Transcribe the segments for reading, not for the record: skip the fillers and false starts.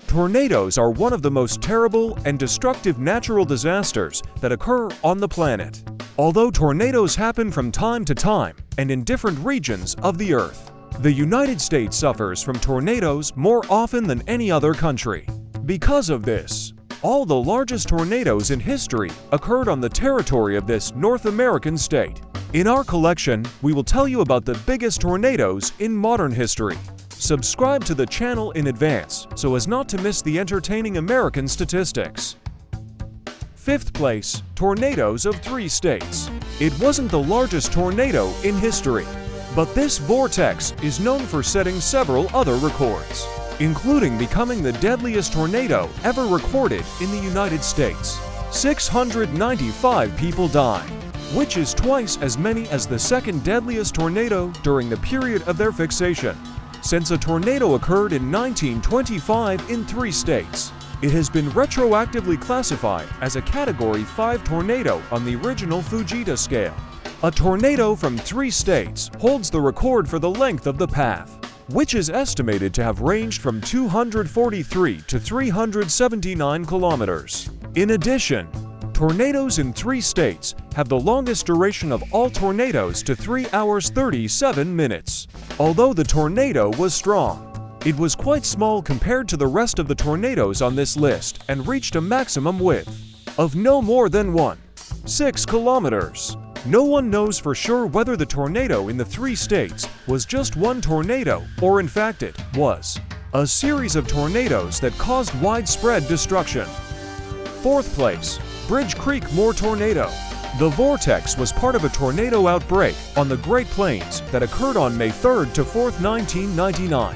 Tornadoes are one of the most terrible and destructive natural disasters that occur on the planet. Although tornadoes happen from time to time and in different regions of the Earth, the United States suffers from tornadoes more often than any other country. Because of this, all the largest tornadoes in history occurred on the territory of this North American state. In our collection, we will tell you about the biggest tornadoes in modern history. Subscribe to the channel in advance so as not to miss the entertaining American statistics. 5th place, tornadoes of 3 states. It wasn't the largest tornado in history, but this vortex is known for setting several other records, including becoming the deadliest tornado ever recorded in the United States. 695 people died, which is twice as many as the second deadliest tornado during the period of their fixation. Since a tornado occurred in 1925 in 3 states, it has been retroactively classified as a Category 5 tornado on the original Fujita scale. A tornado from 3 states holds the record for the length of the path, which is estimated to have ranged from 243 to 379 kilometers. In addition, tornadoes in 3 states have the longest duration of all tornadoes to 3 hours 37 minutes. Although the tornado was strong, it was quite small compared to the rest of the tornadoes on this list and reached a maximum width of no more than 1.6 kilometers. No one knows for sure whether the tornado in the 3 states was just one tornado or in fact it was a series of tornadoes that caused widespread destruction. 4th place, Bridge Creek Moore Tornado. The vortex was part of a tornado outbreak on the Great Plains that occurred on May 3rd to 4th, 1999.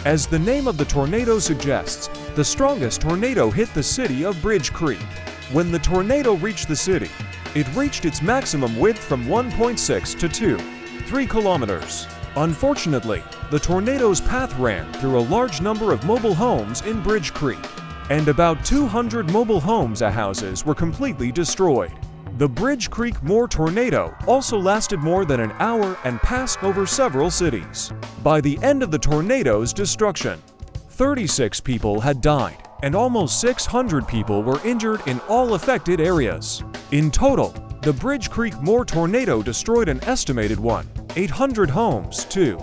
As the name of the tornado suggests, the strongest tornado hit the city of Bridge Creek. When the tornado reached the city, it reached its maximum width from 1.6 to 2.3 kilometers. Unfortunately, the tornado's path ran through a large number of mobile homes in Bridge Creek, and about 200 mobile homes and houses were completely destroyed. The Bridge Creek Moore tornado also lasted more than an hour and passed over several cities. By the end of the tornado's destruction, 36 people had died, and almost 600 people were injured in all affected areas. In total, the Bridge Creek Moore tornado destroyed an estimated 1,800 homes to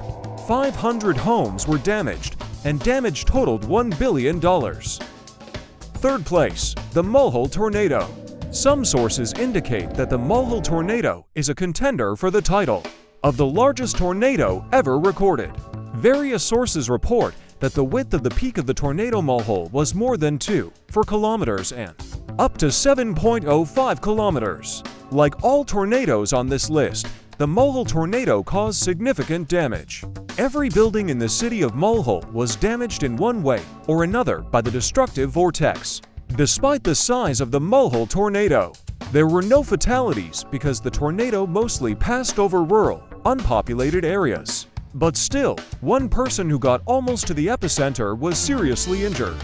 500 homes were damaged, and damage totaled $1 billion. 3rd place, the Mulhole Tornado. Some sources indicate that the Mulhole Tornado is a contender for the title of the largest tornado ever recorded. Various sources report that the width of the peak of the tornado Mulhole was more than 2.4 kilometers and up to 7.05 kilometers. Like all tornadoes on this list, the Mulhole tornado caused significant damage. Every building in the city of Mulhole was damaged in one way or another by the destructive vortex. Despite the size of the Mulhole tornado, there were no fatalities because the tornado mostly passed over rural, unpopulated areas. But still, one person who got almost to the epicenter was seriously injured.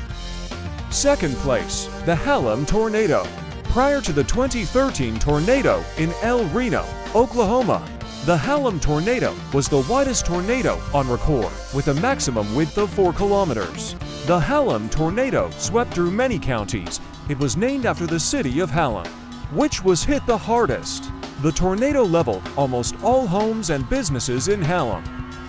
2nd place, the Hallam Tornado. Prior to the 2013 tornado in El Reno, Oklahoma, the Hallam tornado was the widest tornado on record, with a maximum width of 4 kilometers. The Hallam tornado swept through many counties. It was named after the city of Hallam, which was hit the hardest. The tornado leveled almost all homes and businesses in Hallam.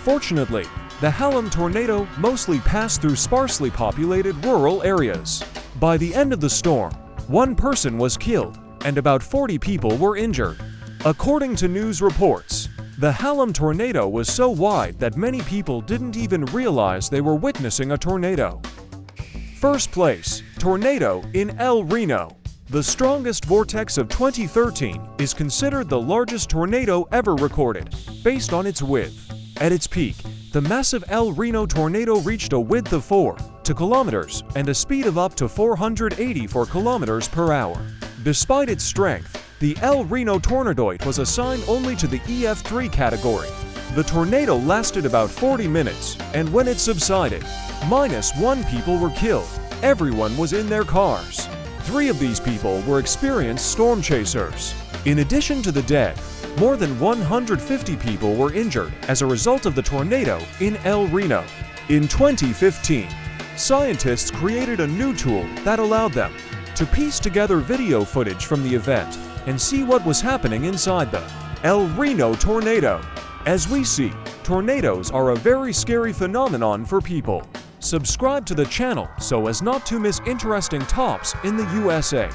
Fortunately, the Hallam tornado mostly passed through sparsely populated rural areas. By the end of the storm, 1 person was killed and about 40 people were injured. According to news reports, the Hallam tornado was so wide that many people didn't even realize they were witnessing a tornado. 1st place, tornado in El Reno. The strongest vortex of 2013 is considered the largest tornado ever recorded, based on its width. At its peak, the massive El Reno tornado reached a width of 4.2 kilometers and a speed of up to 484 kilometers per hour. Despite its strength, the El Reno tornadoid was assigned only to the EF3 category. The tornado lasted about 40 minutes, and when it subsided, -1 people were killed. Everyone was in their cars. 3 of these people were experienced storm chasers. In addition to the dead, more than 150 people were injured as a result of the tornado in El Reno. In 2015, scientists created a new tool that allowed them to piece together video footage from the event and see what was happening inside the El Reno tornado. As we see, tornadoes are a very scary phenomenon for people. Subscribe to the channel so as not to miss interesting tops in the USA.